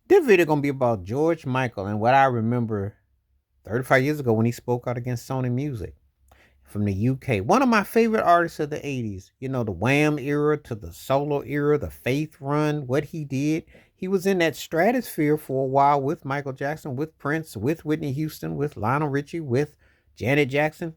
This video gonna be about George Michael and what I remember 35 years ago when he spoke out against Sony Music from the UK. One of my favorite artists of the 80s. You know, the Wham era to the solo era, the Faith run, what he did. He was in that stratosphere for a while with Michael Jackson, with Prince, with Whitney Houston, with Lionel Richie, with Janet Jackson.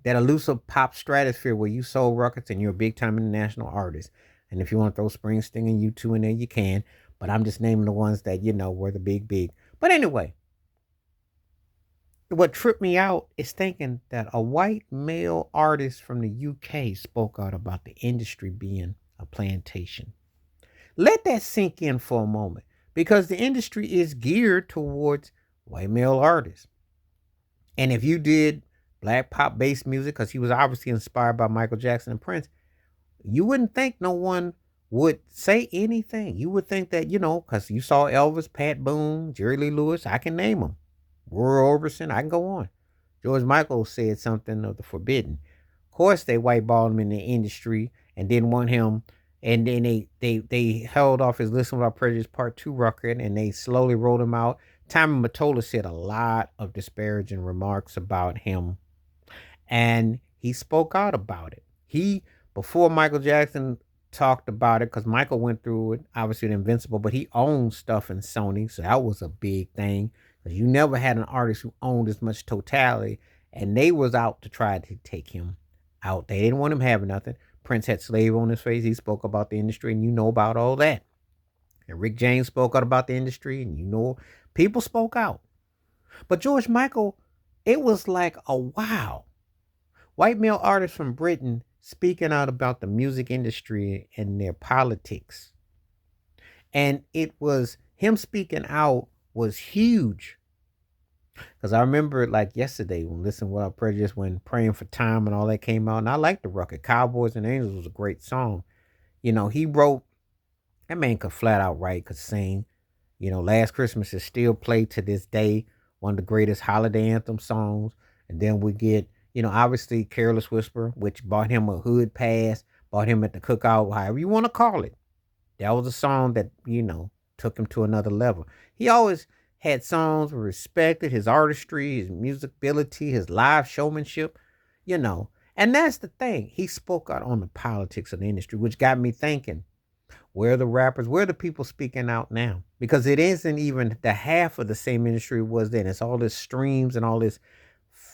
That elusive pop stratosphere where you sold records and you're a big time international artist. And if you want to throw Springsteen and U2 in there, you can. But I'm just naming the ones that, were the big. But anyway, what tripped me out is thinking that a white male artist from the UK spoke out about the industry being a plantation. Let that sink in for a moment because the industry is geared towards white male artists. And if you did black pop based music, because he was obviously inspired by Michael Jackson and Prince, you wouldn't think no one would say anything. You would think that, because you saw Elvis, Pat Boone, Jerry Lee Lewis, I can name them. Roy Orbison, I can go on. George Michael said something of the forbidden. Of course, they whiteballed him in the industry and didn't want him. And then they held off his Listen Without Prejudice Part 2 record and they slowly rolled him out. Tommy Mottola said a lot of disparaging remarks about him. And he spoke out about it. Before Michael Jackson talked about it, because Michael went through it, obviously the Invincible, but he owned stuff in Sony, so that was a big thing. Because you never had an artist who owned as much totality, and they was out to try to take him out. They didn't want him having nothing. Prince had Slave on his face. He spoke about the industry, and you know about all that. And Rick James spoke out about the industry, and people spoke out. But George Michael, it was like a wow. White male artists from Britain speaking out about the music industry and their politics. And it was him speaking out was huge. Because I remember like yesterday when Listen Without Prejudice, when Praying for Time and all that came out. And I liked the record. Cowboys and Angels was a great song. He wrote, that man could flat out write, could sing. Last Christmas is still played to this day. One of the greatest holiday anthem songs. And then we get, obviously Careless Whisper, which bought him a hood pass, bought him at the cookout, however you want to call it. That was a song that, took him to another level. He always had songs were respected, his artistry, his musicability, his live showmanship, And that's the thing. He spoke out on the politics of the industry, which got me thinking, where are the rappers, where are the people speaking out now? Because it isn't even the half of the same industry it was then. It's all this streams and all this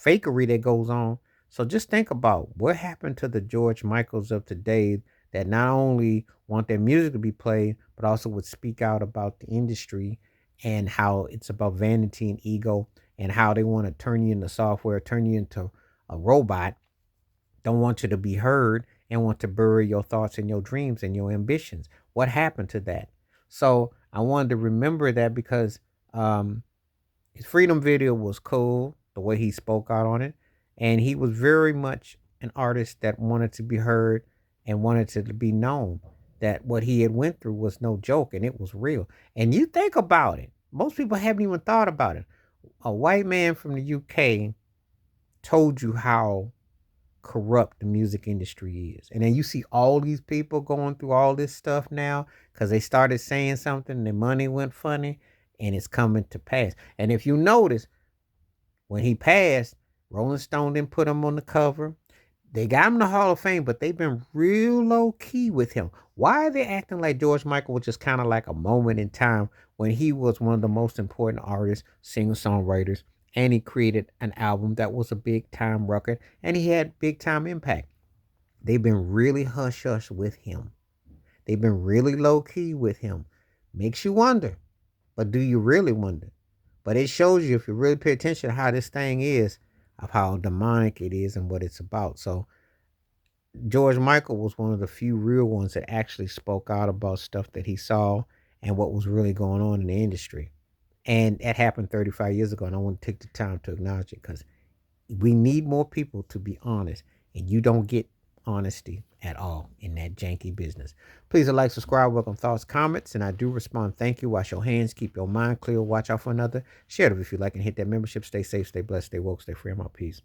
fakery that goes on. So just think about what happened to the George Michaels of today that not only want their music to be played, but also would speak out about the industry and how it's about vanity and ego and how they want to turn you into software, turn you into a robot, don't want you to be heard and want to bury your thoughts and your dreams and your ambitions. What happened to that? So I wanted to remember that because his Freedom video was cool, the way he spoke out on it. And he was very much an artist that wanted to be heard and wanted to be known that what he had went through was no joke and it was real. And you think about it. Most people haven't even thought about it. A white man from the UK told you how corrupt the music industry is. And then you see all these people going through all this stuff now because they started saying something, their money went funny, and it's coming to pass. And if you notice, when he passed, Rolling Stone didn't put him on the cover. They got him in the Hall of Fame, but they've been real low key with him. Why are they acting like George Michael was just kind of like a moment in time when he was one of the most important artists, singer-songwriters, and he created an album that was a big time record and he had big time impact? They've been really hush hush with him. They've been really low key with him. Makes you wonder, but do you really wonder? But it shows you, if you really pay attention to how this thing is, of how demonic it is and what it's about. So George Michael was one of the few real ones that actually spoke out about stuff that he saw and what was really going on in the industry. And that happened 35 years ago. And I want to take the time to acknowledge it because we need more people to be honest. And you don't get honesty at all in that janky business. Please like, subscribe, welcome thoughts, comments, and I do respond. Thank you. Wash your hands, keep your mind clear, watch out for another. Share it if you like, and hit that membership. Stay safe, stay blessed, stay woke, stay free. I'm out. Peace.